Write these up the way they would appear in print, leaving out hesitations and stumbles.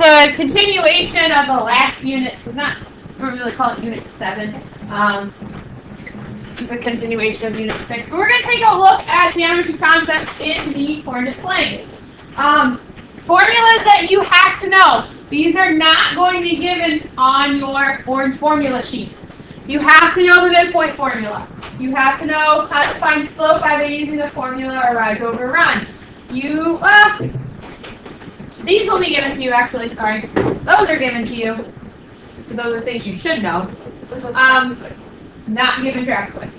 a continuation of the last unit. So not, I don't really call it unit 7. It's a continuation of unit 6. But we're going to take a look at geometry concepts in the coordinate plane. Formulas that you have to know. These are not going to be given on your orange formula sheet. You have to know the midpoint formula. You have to know how to find slope either using the formula or rise over run. These will be given to you, actually, sorry. Those are given to you. So those are things you should know. Not given directly.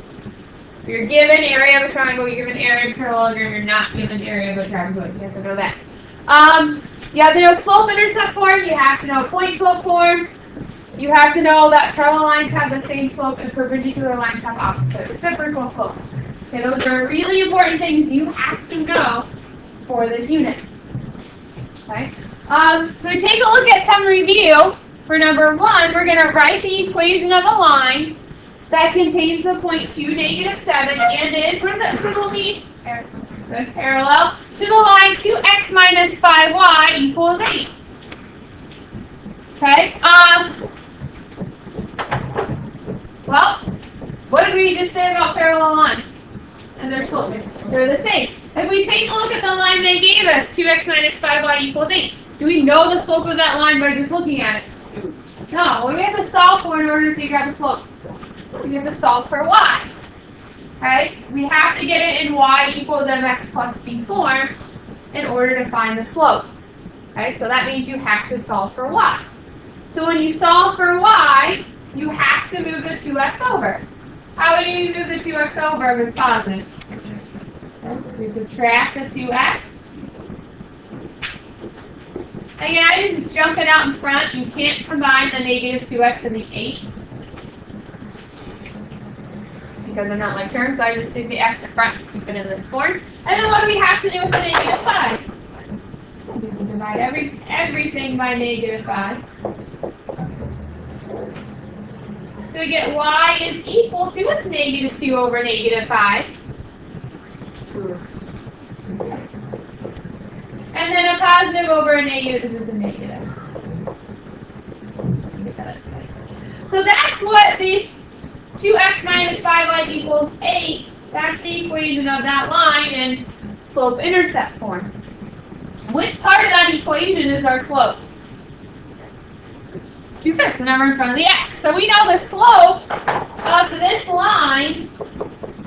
You're given area of a triangle, you're given area of a parallelogram, you're not given area of a trapezoid. You have to know that. You have to know slope-intercept form, you have to know point-slope form, you have to know that parallel lines have the same slope and perpendicular lines have opposite reciprocal slopes. Okay, those are really important things you have to know for this unit. Okay. So we take a look at some review. For number 1, we're going to write the equation of a line that contains the point 2, -7, and is, what does that symbol mean? Good, parallel to the line 2x minus 5y equals 8. Okay. Well, what did we just say about parallel lines? And their slope. They're the same. If we take a look at the line they gave us, 2x minus 5y equals 8, do we know the slope of that line by just looking at it? No. What do we have to solve for in order to figure out the slope? We have to solve for y. Okay? We have to get it in y equals mx plus b form in order to find the slope. Okay? So that means you have to solve for y. So when you solve for y, you have to move the 2x over. How do you move the 2x over if it's positive? We subtract the 2x. Again, just jump it out in front. You can't combine the negative 2x and the 8. Because they're not like terms, so I just stick the x in front, keep it in this form. And then what do we have to do with the negative 5? We can divide everything by negative 5. So we get y is equal to, what's negative 2 over negative 5? And then a positive over a negative is a negative. So that's what these 2x minus 5y equals 8. That's the equation of that line in slope-intercept form. Which part of that equation is our slope? 2/5, the number in front of the x. So we know the slope of this line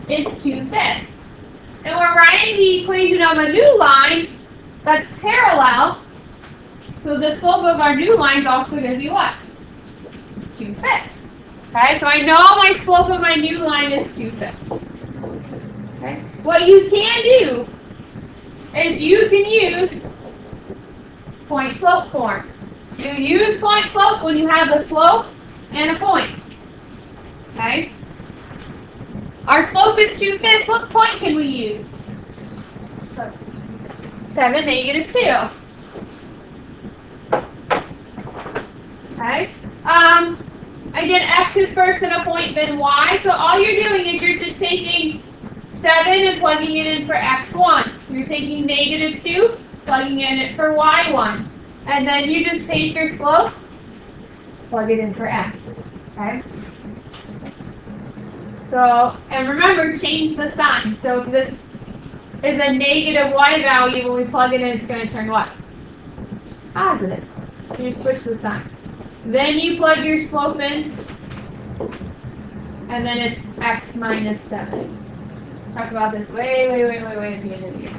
is 2/5. And we're writing the equation of a new line that's parallel. So the slope of our new line is also going to be what? 2/5. Okay, so I know my slope of my new line is 2/5. Okay, what you can do is you can use point-slope form. You use point-slope when you have the slope and a point. Okay? Our slope is 2/5. What point can we use? 7, -2. Okay? Again, x is first and a point, then y. So all you're doing is you're just taking 7 and plugging it in for x1. You're taking -2, plugging in it for y1. And then you just take your slope, plug it in for x. Okay? So, and remember, change the sign. So if this is a negative y value, when we plug it in, it's going to turn what? Positive. You switch the sign. Then you plug your slope in, and then it's x minus 7. Talk about this way at the end of the year.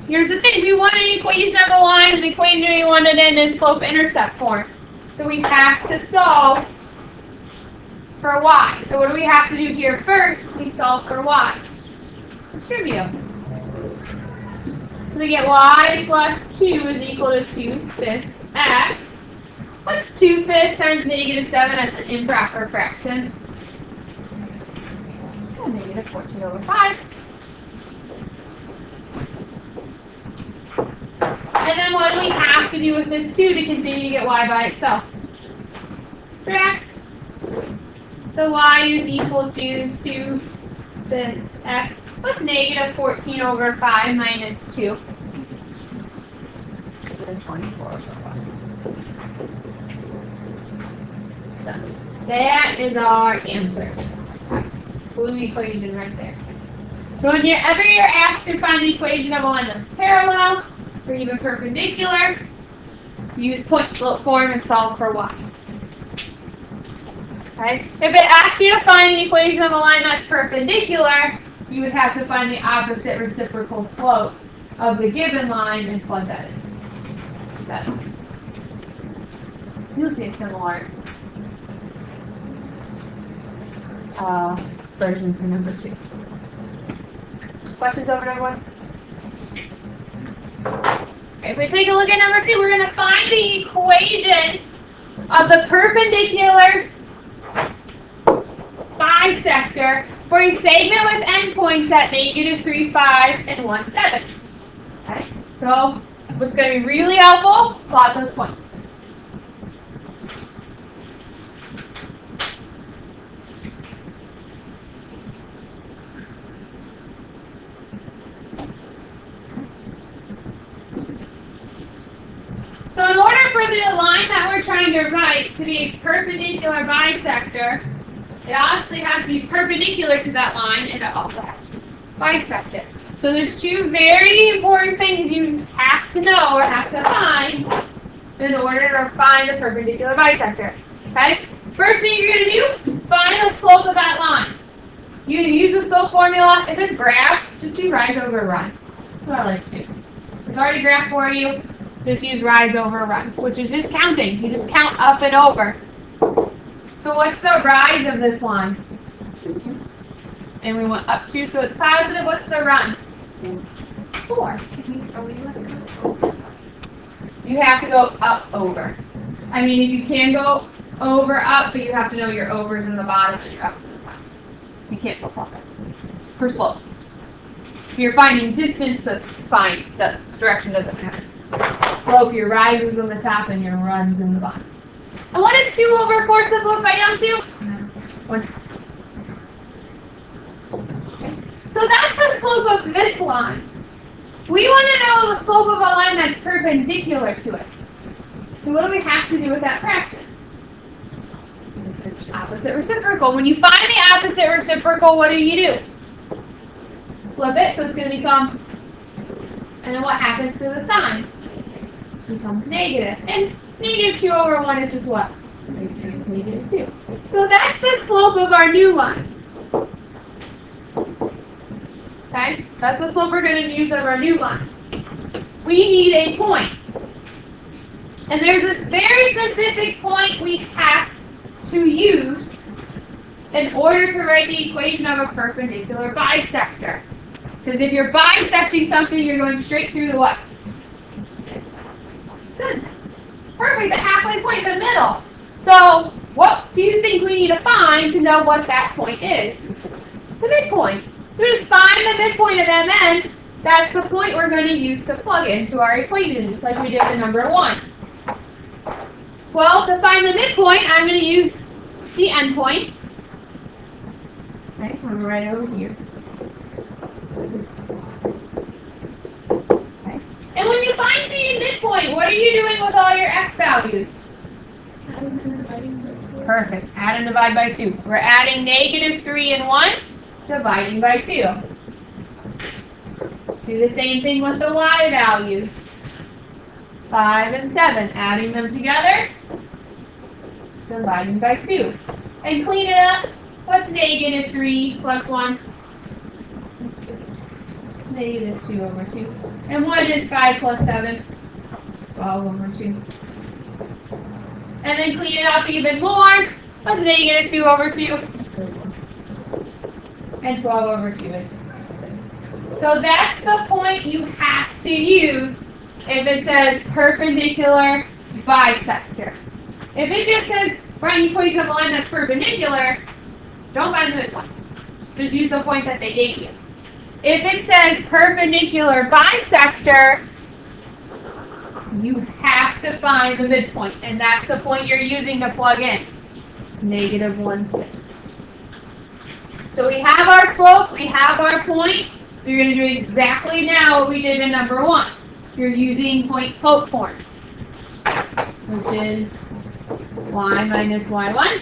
Here's the thing, we want an equation of a line, and the equation we wanted in is slope-intercept form. So we have to solve for y. So what do we have to do here first? We solve for y. Distribute. So we get y plus 2 is equal to 2/5 x. What's 2/5 times -7? That's an improper fraction. And -14 over 5. And then what do we have to do with this 2 to continue to get y by itself? Subtract. So y is equal to 2/5 x What's negative 14 over 5 minus 2? 24 over 1. So that is our answer. Blue equation right there. So whenever you're asked to find the equation of a line that's parallel or even perpendicular, use point slope form and solve for y. Okay? If it asks you to find the equation of a line that's perpendicular, you would have to find the opposite reciprocal slope of the given line and plug that in. You'll see a similar version for number 2. Questions over number 1? If we take a look at number 2, we're going to find the equation of the perpendicular bisector for a segment with endpoints at negative 3, 5, and 1, 7. Okay, so what's going to be really helpful, plot those points. So in order for the line that we're trying to write to be a perpendicular bisector, it obviously has to be perpendicular to that line, and it also has to bisect it. So there's two very important things you have to know or have to find in order to find the perpendicular bisector. Okay? First thing you're going to do, find the slope of that line. You use the slope formula. If it's graphed, just do rise over run. That's what I like to do. It's already graphed for you. Just use rise over run, which is just counting. You just count up and over. So what's the rise of this line? And we went up 2, so it's positive. What's the run? 4. You have to go up over. I mean, you can go over up, but you have to know your overs in the bottom and your ups in the top. You can't go up for slope. If you're finding distance, that's fine. The direction doesn't matter. Slope, your rises on the top and your runs in the bottom. And what is 2 over 4 simplified down to? 1. So that's the slope of this line. We want to know the slope of a line that's perpendicular to it. So what do we have to do with that fraction? Opposite reciprocal. When you find the opposite reciprocal, what do? Flip it, so it's going to become, and then what happens to the sign? It becomes negative. And negative 2 over 1 is just what? Negative 2. So that's the slope of our new line. Okay? That's the slope we're going to use of our new line. We need a point. And there's this very specific point we have to use in order to write the equation of a perpendicular bisector. Because if you're bisecting something, you're going straight through the what? Good. Perfect. The halfway point in the middle. So what do you think we need to find to know what that point is? The midpoint. So just find the midpoint of MN. That's the point we're going to use to plug into our equation, just like we did in number 1. Well, to find the midpoint, I'm going to use the endpoints. Okay, so I'm going to write it over here. Okay. And when you find the midpoint, what are you doing with all your x values? Perfect. Add and divide by 2. We're adding negative 3 and 1, dividing by 2. Do the same thing with the y values. 5 and 7. Adding them together, dividing by 2. And clean it up. What's negative 3 plus 1? Negative 2 over 2. And what is 5 plus 7? 12 over 2. And then clean it up even more. What's negative 2 over 2? And 12 over 2 is 6. So that's the point you have to use if it says perpendicular bisector. If it just says write an equation of a line that's perpendicular, don't find the midpoint. Just use the point that they gave you. If it says perpendicular bisector, you have to find the midpoint, and that's the point you're using to plug in. Negative 1, 6. So we have our slope, we have our point. We're going to do exactly now what we did in number 1. You're using point slope form, which is y minus y1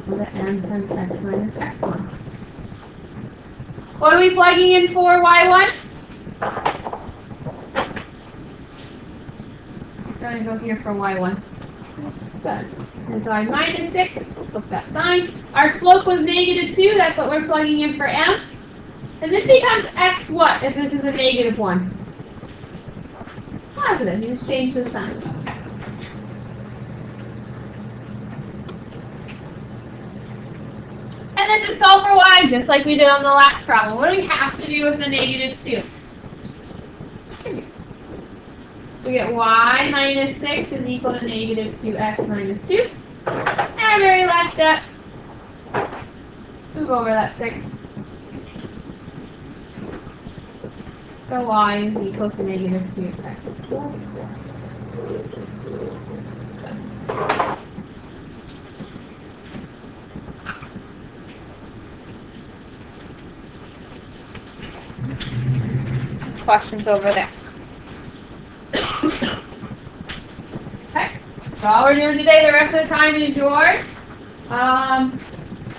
to the n times x minus x1. What are we plugging in for y1? I'm going to go here for y1. Good. And so I minus 6, flip that sign. Our slope was negative 2, that's what we're plugging in for m. And this becomes x what if this is a negative 1? Positive. You just change the sign. And then just solve for y, just like we did on the last problem. What do we have to do with the negative 2? We get y minus 6 is equal to negative 2x minus 2. And our very last step, move over that 6. So y is equal to negative 2x. Questions over there? Okay, so all we're doing today, the rest of the time is yours.